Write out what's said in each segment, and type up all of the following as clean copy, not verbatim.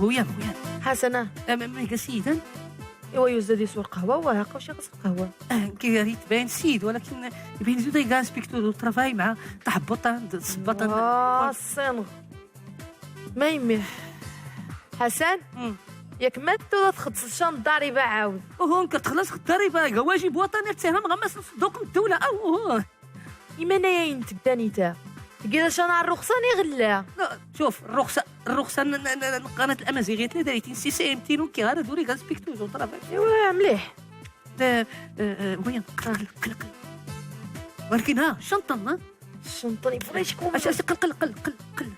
هويا حسنة ما سيدا ايوا يوزد يسوق قهوة وهاكا واش غسل قهوة كي ريت باين سيد ولكن يبين زيد كاع انسبكتور دو ترافاي مع تحبط صبط الصنغ ما يميه حسن ياك ما تخلص الشان الضريبة عاود وهون كتخلص الضريبة واجب وطني تساهم غمس دوك الدولة او إما أنايا ينتبداني تا تلقى شان الرخصة نغلا شوف الرخصة قناة الأمازيغية 33 سي سي ام تينو كي غادا دوري كانسبكتور دو ترافاي ايوا مليح وين قل ولكن ها شنطة شنطني فريشكم اش قل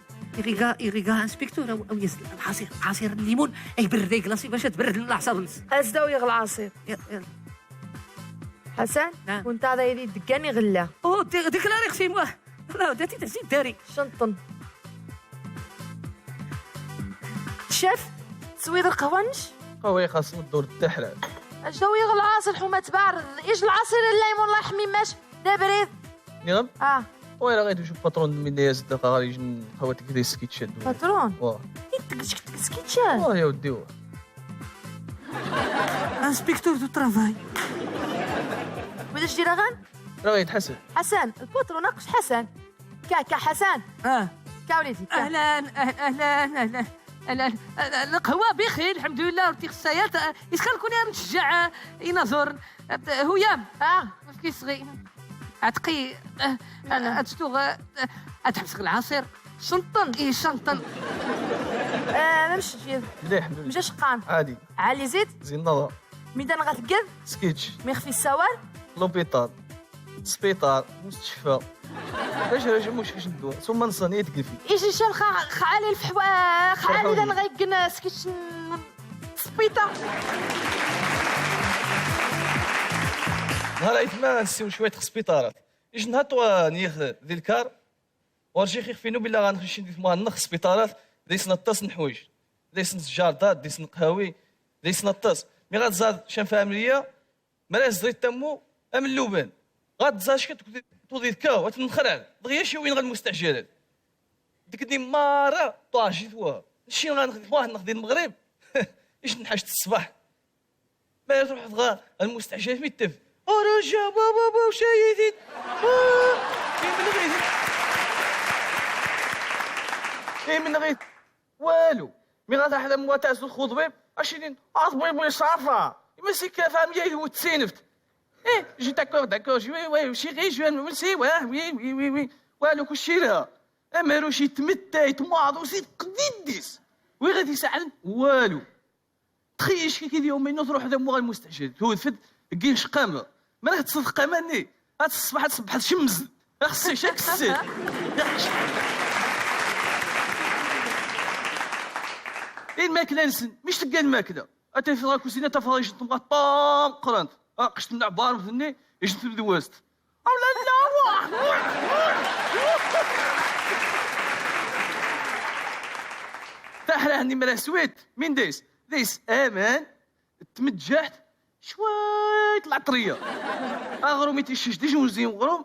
يريغا انسبكتور او يزل عصير الليمون يبرد كلاصي باش تبرد لنا العصا ازداو يغلى العصير حسن وانت هذا يدي دكاني غلا ديكلاري خسي موا لا داتي تزيد داري شنطن شاف تسويد القوانش قوي خاص الدور التحرير اجداو يغلى العصير حومه تبارد ايش العصير الليمون الله يحمي ماش لا بريد نعم ويلا غادي نشوف باترون من يا زدق غادي يجي خواتك ديال السكيتشات باترون واه سكيتشات يا ودي انسبكتور دو ترافاي واش دير غان راه يتحسن حسن الباترون ناقش حسن كا حسن كا وليدي اهلا القهوه بخير الحمد لله ورتي خصايات يسخن كوني نشجع ينظر هيام كي صغير عتقي اتشتوغ اتحبس العصير شنطن شنطن ما مش جيد مليح مش شقان عادي علي زيد زين نظر ميدان غتقد سكيتش ميخفي السوار لوبيطال سبيطار مستشفى باش مش ندوى ثم نصني تقفي ايش الشان خالي الفحوا خالي لان غيكن سكيتش سبيطار نهار ما نسيو شويه سبيطارات ايش نهطوا نيخ ذي الكار ورجي خيفينو بلا غنخش ندير مع نخ سبيطارات ديس نطاس نحويج ديس نجاردات ديس نقهاوي ديس نطاس مي غتزاد شان فاميليا مراز زريت تمو ام اللوبان غتزاد شكت تودي الكاو تنخرع دغيا شي وين غالمستعجلات ديك دي مارا طاجي توا شي غنخدي المغرب ايش نحشت الصباح ما تروح تغا المستعجلات ميتف رجا بابا وشايدين من غير والو مي غادا حدا مواتاس الخضبيب اشيدين اطبيب صافا ماشي كفاميلي وتسينفت جي داكور وي شي غير جو ماشي وي والو كلشي لها امارو شي تمتى يتماض وسي قديديس وي غادي يسعل والو تخيل شي كيديروا منو تروح هذا مو المستعجل توفد كاين شقامه ما راه تصدق ماني هاد الصباح تصبح شمز خصي شاك السير الماكله نسن مش تلقى الماكله اتي في الكوزينه تفرج تبغى طام قرنت قشت من عبار مثني ايش تدوست او لا تحرى هني مرا سويت مين ديس امان تمجحت شويه العطريه اغرومي تيشش ديجا وزين غروم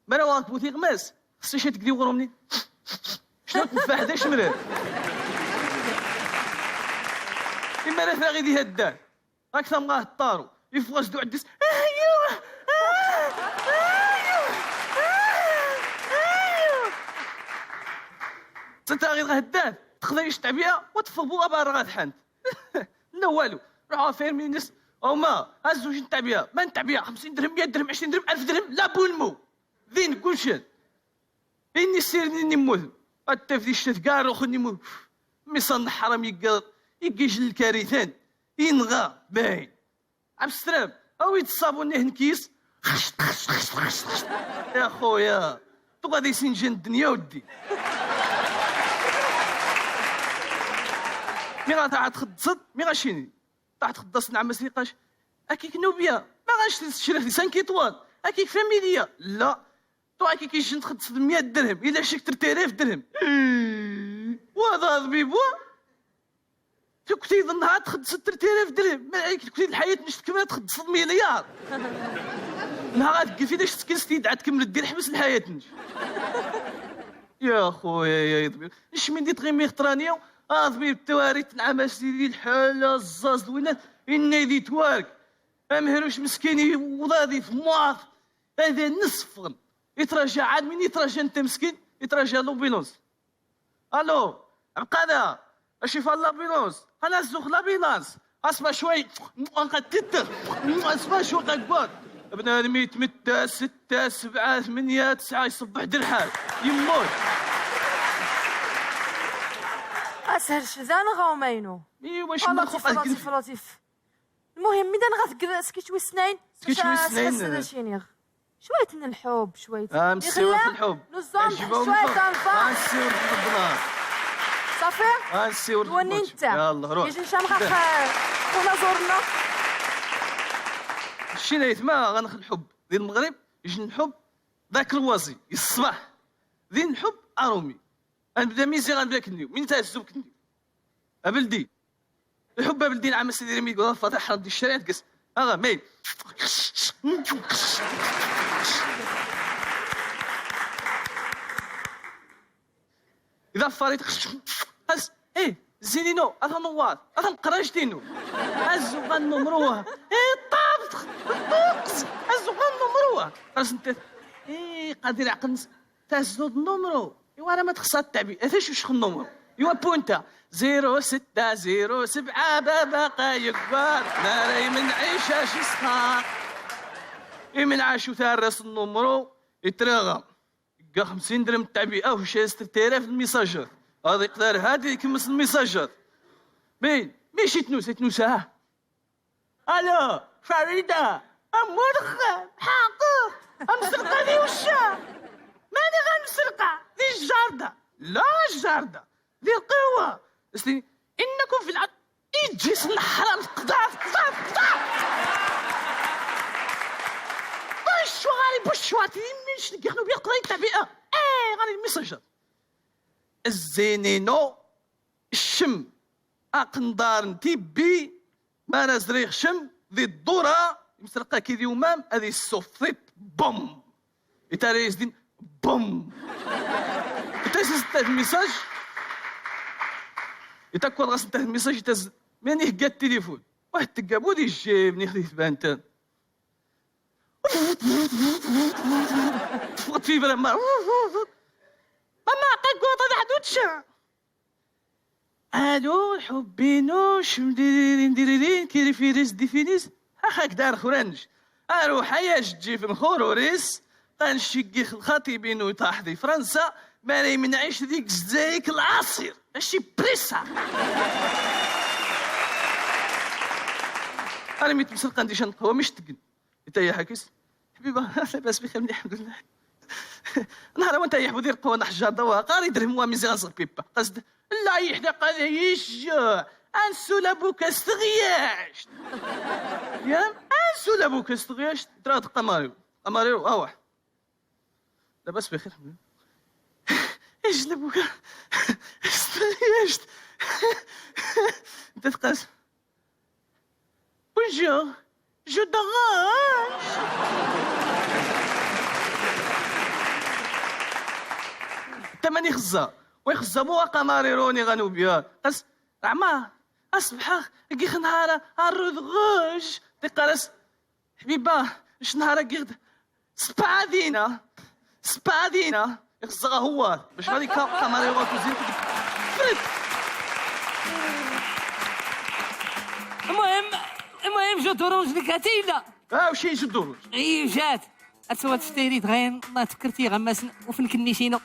ما راه بوثي غماس خصني شي تقدي غرومني شنو تنفع حدا شمران إما راه ثاغي دي هدان أكثر مغاه الطارو يفغس دو عدس أيوه تنتاغي غا هدان تخذيش تعبيها وتفضوا أبا راه غاتحنت لا والو روحوا فيرمي الناس أو ما هزوش نتعبيها ما نتعبيها 50 درهم 100 درهم 20 درهم 1000 درهم لا بولمو ذين كلشي إني سيرني نموت التفدي الشت كاع روخو نموت ميصن حرام يجيش الكارثان ينغى باين عبد السلام او يتصابون هنكيس خش يا خويا تو غادي يسنجن الدنيا ودي مي غا تخدصد مي غاشيني تخدص نعم مسيقاش اكيك نوبيا ما غاش تشري 5 ايطوال اكيك فاميليا لا تو اكيك يجي تخدص 100 درهم الا شك 3000 درهم وهذا ضبيبو كنت يظنها تخدص 3000 درهم ما عليك كنت الحياه نشت كما تخدص مليار نهار كيفاش داش تسكن عاد تكمل دير حبس الحياه نش يا خويا يا ضبيب اش من دي تغيمي خطرانيه اضمي التواريت نعم سيدي الحالة الزاز وين النادي توارك امهروش مسكين وضادي في معاط هذا نصف يتراجع عاد من يتراجع انت مسكين يتراجع لوبيلونس الو عقادة اشي فال لابيلونس انا الزوخ لابيلانس اسمع شوي انقدتر اسمع شوي قد بنادم يتمتع 6 7 8 9 يصبح درحال يموت اسهل ذا نغاومينو ايوا لطيف لطيف لطيف المهم ميدا نغاث سكيت شوي سنين سكيت شوي سنين شوية الحب شوية مسيو في الحب نظام شوية تنفع نسيو الحب صافي نسيو وني انت يلا روح يجي نشام ولا زورنا شي نايت ما غنخل الحب ديال المغرب يجي الحب ذاك الوازي الصباح ذين الحب ارومي غنبدا ميزي غنبدا كنيو من تهزو كنيو ابلدي الحب ابلدي نعم سيدي رمي يقول فاتح حرام ديال الشارع تقص ميل اذا فريت زينينو اثا نوار اثا نقراش دينو ازو غنمروها طابط الطقس ازو غنمروها خلاص انت قادر عقل تهزو النمرو ايوا راه ما تخصها التعبئه اثاش واش النمرو ايوا بوينتا 0607 بابا يكبر ناري من عيشه شي صخار من عاشو تارس النمرو يترغم يلقى 50 درهم التعبئه وشي 6000 الميساجات هذا يقدر هادي يكمس الميساجات ماشي تنوسها الو فريده امرخه حاقه امسرقه لي وشا ماني غنسرقه ذي الجارده لا الجارده ذي القوه اسلي انكم في العد يجيس الحرام قطاف بشواتي منش نقخنو بيا قراي التعبئه غادي الميساجات الزينينو الشم اقندار نتيبي ما نزريخ شم ذي الدورة مسرقة كي ذي ومام هذه السوفيت بوم يتاريز دين بوم يتاسس الميساج يتاكل غاس نتاع الميساج يتاز ماني هكا التليفون واحد تقابو دي جيبني خديت بانتان فقط في بلا ما ماما قاقوط هذا حدوتشا الو حبينوش مديرين كيري فيريس دي فينيس هاك دار خرنج اروح يا جي في الخوروريس غنشقي الخطيبين ويطاح دي فرنسا ماني من عيش ديك زيك العصير ماشي بريسا انا ميت مسرقه نديش نقهوه مش تقن انت يا حكيس حبيبه لاباس بخير مليح الحمد لله نهار وانت يحبو دير قوه نحجر دواها قاري درهم وميزي غنصغ بيبا قصد لا يحدق هذا يشجع انسو لابوك استغياش يا انسو لابوك استغياش ترى قماريو اوح لاباس بخير ايش لابوك استغياش انت تقاس بونجور جو دغاش تماني خزا ويخزموها قماريروني غنو بيها قاس عما اصبح كي خنهارا الرود غوش تقارس حبيبه اش نهارا كي سبادينا يخزغا هو باش غادي قماريرو كوزين المهم جو دروج لك هاتينا وشي جو دروج اي جات اتسوى تشتري غين ما تفكرتي غماسن وفن كنيشينو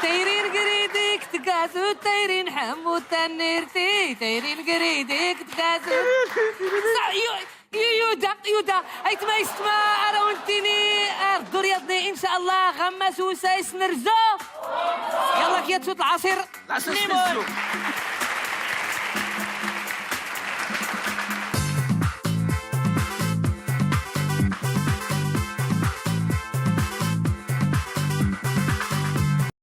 تيرين قريديك تقاسو تيرين حمو تنيرتي تيرين قريديك تقاسو يودا هيت ما يسمع اراونتيني ردو رياضني ان شاء الله غماسو سايس نرزو يلا كي تصوت العصير ليمون